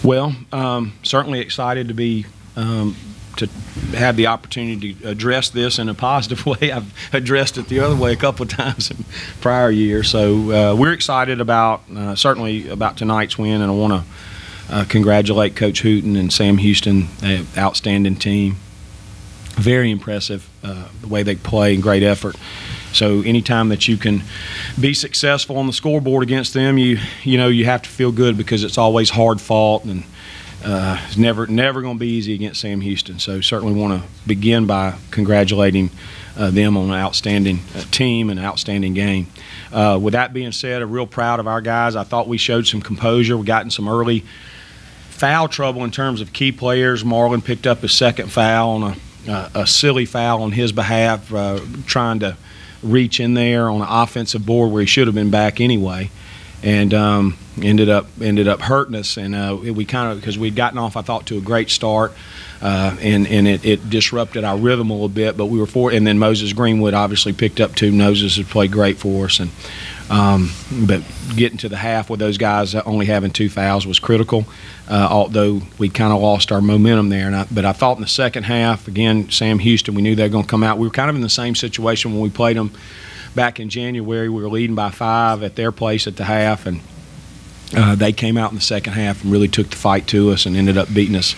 Well, certainly excited to be to have the opportunity to address this in a positive way. I've addressed it the other way a couple of times in prior years. So we're excited about certainly about tonight's win, and I want to congratulate Coach Hooten and Sam Houston, an outstanding team. Very impressive the way they play and great effort. So anytime that you can be successful on the scoreboard against them, you know you have to feel good, because it's always hard fought, and it's never going to be easy against Sam Houston. So certainly want to begin by congratulating them on an outstanding team and an outstanding game. With that being said, I'm real proud of our guys. I thought we showed some composure. We got in some early foul trouble in terms of key players. Marlon picked up his second foul on a silly foul on his behalf, trying to reach in there on an offensive board where he should have been back anyway, and ended up hurting us. And we kind of, because we'd gotten off, I thought, to a great start, and it disrupted our rhythm a little bit. But we were and then Moses Greenwood obviously picked up two. Moses has played great for us, and but getting to the half with those guys only having two fouls was critical. Although we kind of lost our momentum there, but I thought in the second half, again, Sam Houston, we knew they were going to come out. We were kind of in the same situation when we played them back in January. We were leading by 5 at their place at the half, and they came out in the second half and really took the fight to us and ended up beating us,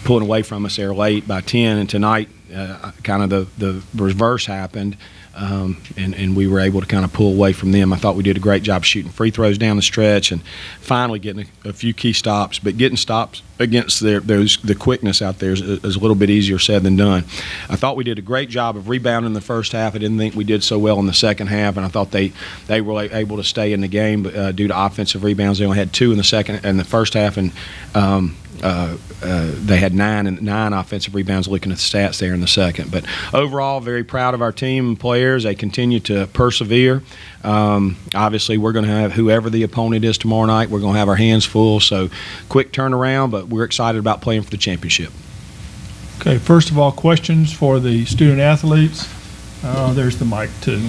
pulling away from us there late by 10. And tonight, kind of the reverse happened. And we were able to kind of pull away from them. I thought we did a great job shooting free throws down the stretch and finally getting a few key stops. But getting stops against the quickness out there is a little bit easier said than done. I thought we did a great job of rebounding in the first half. I didn't think we did so well in the second half, and I thought they were able to stay in the game due to offensive rebounds. They only had 2 in the first half, and they had 9 offensive rebounds, looking at the stats there in the second. But overall, very proud of our team and players. They continue to persevere. Obviously, we're going to have whoever the opponent is tomorrow night, we're going to have our hands full. So quick turnaround, but we're excited about playing for the championship. Okay, first of all, questions for the student athletes. There's the mic too.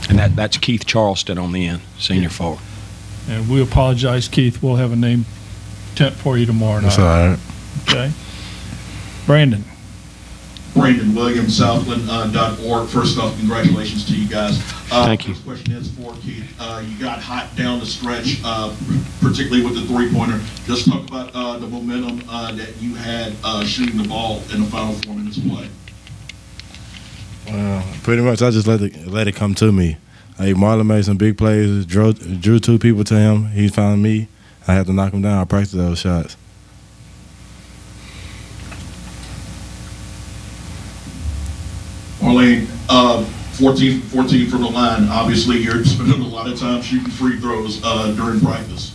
And that's Keith Charleston on the end, senior forward. And we apologize, Keith. We'll have a name temp for you tomorrow night. That's all right. Okay. Brandon. Brandon Williams, Southland.org. First off, congratulations to you guys. Thank you. This question is for Keith. You got hot down the stretch, particularly with the three-pointer. Just talk about the momentum that you had shooting the ball in the final 4 minutes of play. Pretty much, I just let it come to me. Hey, Marlon made some big plays, drew 2 people to him. He found me. I had to knock him down. I practiced those shots. Marlene, 14 from the line. Obviously, you're spending a lot of time shooting free throws during practice.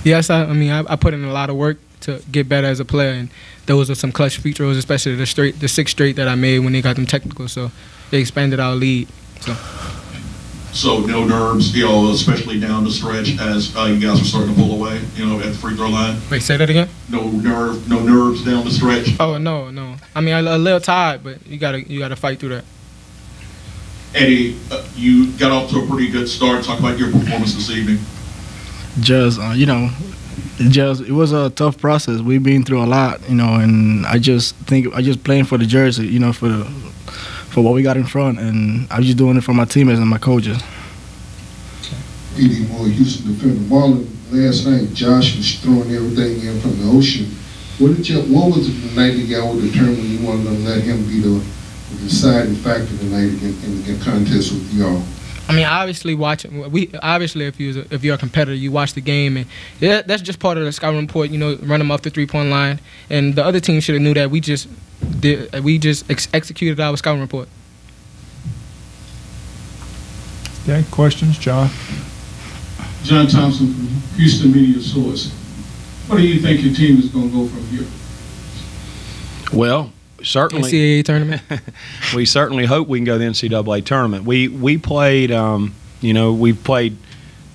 Yes, I put in a lot of work to get better as a player, and those were some clutch free throws, especially the 6 straight that I made when they got them technical. So they expanded our lead. So no nerves, especially down the stretch as you guys are starting to pull away, at the free throw line. Wait, say that again? No nerves down the stretch. Oh no. I mean, a little tired, but you gotta fight through that. Eddie, you got off to a pretty good start. Talk about your performance this evening. Just it was a tough process. We've been through a lot, and I just playing for the jersey, for what we got in front, and I'm just doing it for my teammates and my coaches. Eddie Moore, Houston defender. Marlon, last night Josh was throwing everything in from the ocean. What was it the night that y'all were determined you wanted to let him be the deciding factor tonight in the contest with y'all? I mean, obviously if you're a competitor, you watch the game, and that's just part of the scouting report. Run them off the 3-point line, and the other team should have knew that we just executed our scouting report. Okay, questions, John? John Thompson from Houston Media Source. What do you think your team is going to go from here? Well, certainly NCAA tournament. We certainly hope we can go to the NCAA tournament. We played, we've played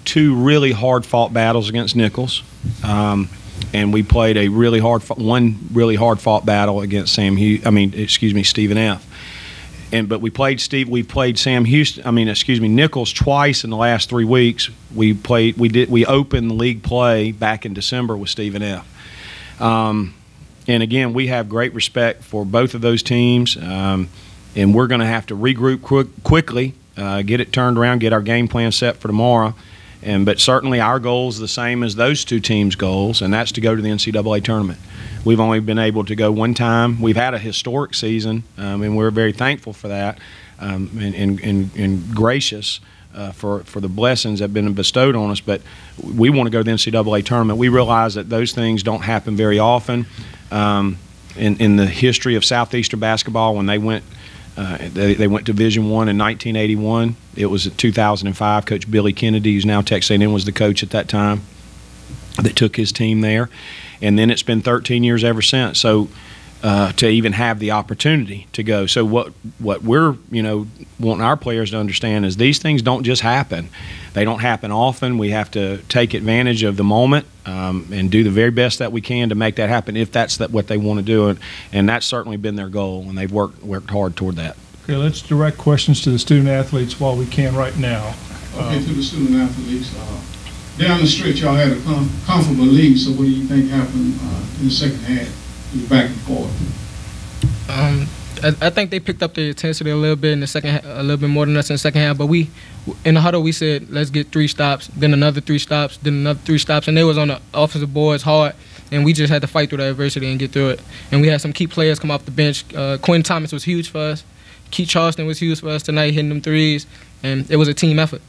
2 really hard-fought battles against Nichols, and we played one really hard-fought battle against Stephen F. But we played Nichols twice in the last 3 weeks. We opened the league play back in December with Stephen F. And again, we have great respect for both of those teams, and we're going to have to regroup quickly, get it turned around, get our game plan set for tomorrow. But certainly our goal is the same as those two teams' goals, and that's to go to the NCAA tournament. We've only been able to go one time. We've had a historic season, and we're very thankful for that, and gracious for the blessings that have been bestowed on us. But we want to go to the NCAA tournament. We realize that those things don't happen very often. In the history of Southeastern basketball, when they went to Division I in 1981. It was in 2005. Coach Billy Kennedy, who's now Texas A&M, was the coach at that time that took his team there. And then it's been 13 years ever since. So to even have the opportunity to go. So what we're wanting our players to understand is these things don't just happen. They don't happen often. We have to take advantage of the moment and do the very best that we can to make that happen if that's what they want to do. And that's certainly been their goal, and they've worked hard toward that. Okay, let's direct questions to the student athletes while we can right now. Okay, to the student athletes. Down the stretch, y'all had a comfortable lead, so what do you think happened in the second half? It was back and forth. I think they picked up the intensity a little bit in the second half, a little bit more than us in the second half. But we, in the huddle, we said, let's get 3 stops, then another 3 stops, then another 3 stops. And they was on the offensive boards hard, and we just had to fight through that adversity and get through it. And we had some key players come off the bench. Quentin Thomas was huge for us. Keith Charleston was huge for us tonight, hitting them threes. And it was a team effort.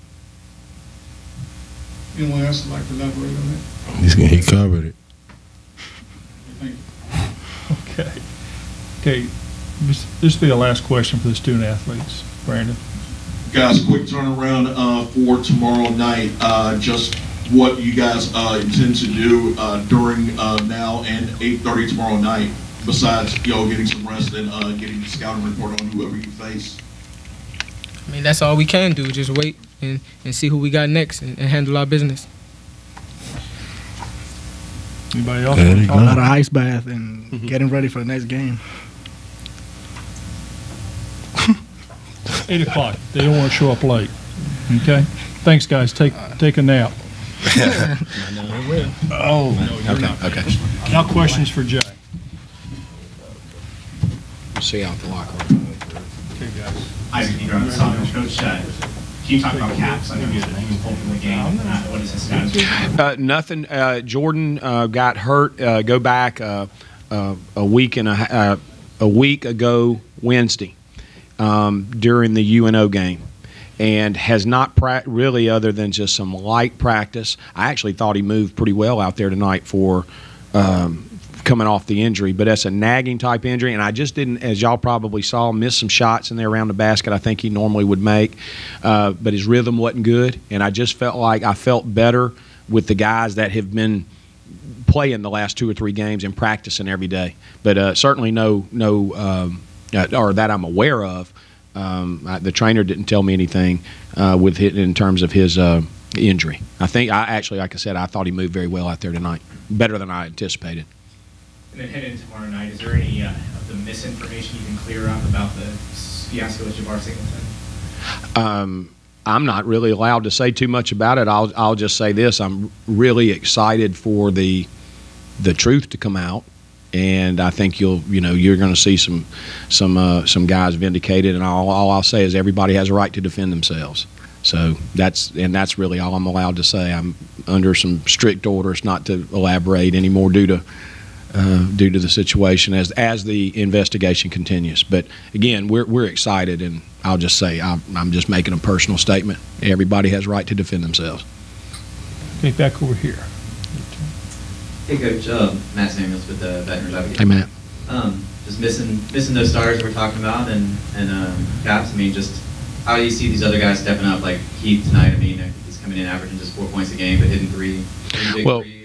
Anyone else would like to elaborate on that? He covered it. Thank you. Okay. This will be the last question for the student athletes. Brandon. Guys, quick turnaround for tomorrow night. Just what you guys intend to do during now and 8:30 tomorrow night, besides getting some rest and getting the scouting report on whoever you face. I mean, that's all we can do. Just wait and see who we got next and handle our business. Anybody else? A lot of ice bath and getting ready for the next game. 8 o'clock. They don't want to show up late. Okay. Thanks, guys. Take a nap. Okay. Now questions for Jay. We'll see out the locker room. Okay, guys. Isaac Negro on the Southland. Coach, can you talk about caps? I know you're the focal in the game. What is his status? Nothing. Jordan got hurt. Go back a week ago Wednesday during the UNO game, and has not really, other than just some light practice. I actually thought he moved pretty well out there tonight for coming off the injury, but that's a nagging type injury, and I just didn't, as y'all probably saw, miss some shots in there around the basket I think he normally would make, but his rhythm wasn't good, and I just felt like I felt better with the guys that have been playing the last 2 or 3 games and practicing every day, but certainly no or that I'm aware of. The trainer didn't tell me anything with it in terms of his injury. I actually, like I said, I thought he moved very well out there tonight, better than I anticipated. And then heading into tomorrow night, is there any of the misinformation you can clear up about the fiasco with Jabbar Singleton? I'm not really allowed to say too much about it. I'll just say this: I'm really excited for the truth to come out, and I think you're going to see some guys vindicated. And all I'll say is everybody has a right to defend themselves. So that's really all I'm allowed to say. I'm under some strict orders not to elaborate anymore due to the situation as the investigation continues. But again, we're excited, and I'll just say I'm just making a personal statement. Everybody has a right to defend themselves. Okay, back over here. Hey, Coach. Matt Samuels with the Veterans Advocate. Hey, Matt. Just missing those stars that we're talking about and caps. I mean, just how do you see these other guys stepping up, like Keith tonight? I mean, he's coming in averaging just 4 points a game, but hitting three big threes.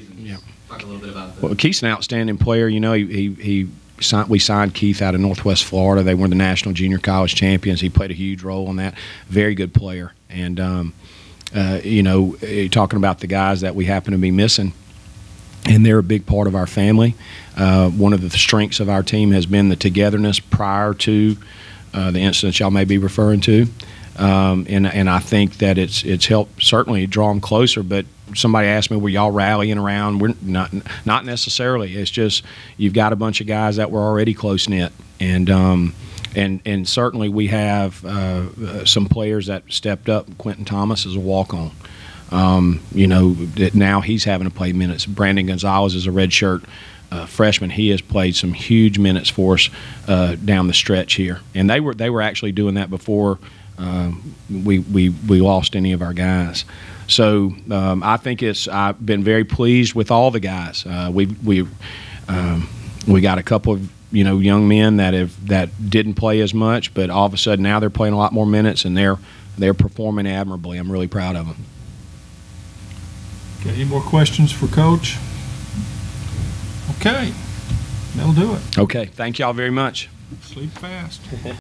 Talk a little bit about that. Well, Keith's an outstanding player. We signed Keith out of Northwest Florida. They were the national junior college champions. He played a huge role in that. Very good player. And talking about the guys that we happen to be missing, and they're a big part of our family. One of the strengths of our team has been the togetherness prior to the incidents y'all may be referring to. And I think that it's helped certainly draw them closer. But somebody asked me, were y'all rallying around? We're not necessarily. It's just you've got a bunch of guys that were already close knit, and certainly we have some players that stepped up. Quentin Thomas is a walk-on. Now he's having to play minutes. Brandon Gonzalez is a redshirt freshman. He has played some huge minutes for us down the stretch here, and they were actually doing that before we lost any of our guys. So I think I've been very pleased with all the guys. We got a couple of young men that didn't play as much, but all of a sudden now they're playing a lot more minutes, and they're performing admirably. I'm really proud of them. Okay, any more questions for Coach? Okay, that'll do it. Okay, thank y'all very much. Sleep fast.